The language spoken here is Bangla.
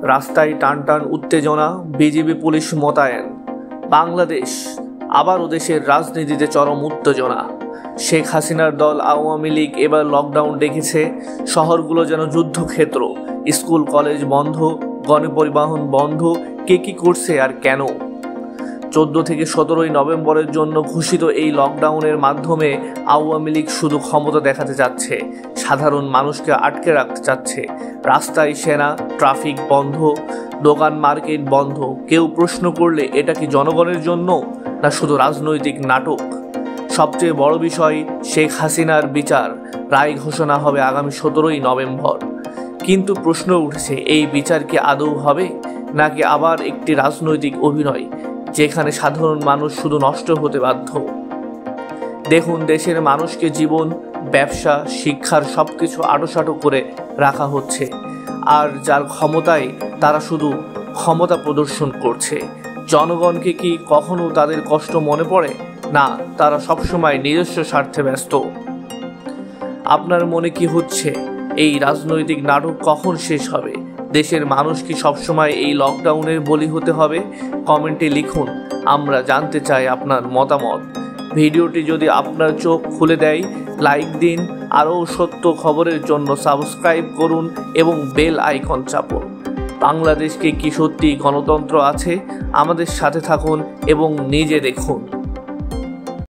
রাস্তায় টানটান উত্তেজনা, বিজিবি পুলিশ মোতায়েন। বাংলাদেশ আবারও দেশের রাজনীতিতে চরম উত্তেজনা। শেখ হাসিনার দল আওয়ামী লীগ এবার লকডাউন ডেকেছে। শহরগুলো যেন যুদ্ধক্ষেত্র। স্কুল কলেজ বন্ধ, গণপরিবহন বন্ধ। কে কি করছে আর কেন? 14 থেকে 17 নভেম্বরের জন্য ঘোষিত এই লকডাউনের মাধ্যমে আওয়ামী লীগ শুধু ক্ষমতা দেখাতে চাচ্ছে, সাধারণ মানুষকে আটকে রাখতে চাচ্ছে। রাস্তায় সেনা, ট্রাফিক বন্ধ, দোকান মার্কেট বন্ধ। কেউ প্রশ্ন করলে এটা কি জনগণের জন্য, না শুধু রাজনৈতিক নাটক? সবচেয়ে বড় বিষয়, শেখ হাসিনার বিচার রায় ঘোষণা হবে আগামী 17 নভেম্বর। কিন্তু প্রশ্ন উঠেছে, এই বিচার কি আদৌ হবে, নাকি আবার একটি রাজনৈতিক অভিনয় যেখানে সাধারণ মানুষ শুধু নষ্ট হতে বাধ্য? দেখুন, দেশের মানুষকে জীবন, ব্যবসা, শিক্ষার সবকিছু আটোসাটো করে রাখা হচ্ছে, আর যার ক্ষমতায় তারা শুধু ক্ষমতা প্রদর্শন করছে। জনগণকে কি কখনো তাদের কষ্ট মনে পড়ে? না, তারা সবসময় নিজস্ব স্বার্থে ব্যস্ত। আপনার মনে কি হচ্ছে, এই রাজনৈতিক নাটক কখন শেষ হবে? দেশের মানুষ কি সবসময় এই লকডাউনের বলি হতে হবে? কমেন্টে লিখুন, আমরা জানতে চাই আপনার মতামত। ভিডিওটি যদি আপনার চোখ খুলে দেয়, লাইক দিন। আরও সত্য খবরের জন্য সাবস্ক্রাইব করুন এবং বেল আইকন চাপুন। বাংলাদেশকে কি সত্যি গণতন্ত্র আছে? আমাদের সাথে থাকুন এবং নিজে দেখুন।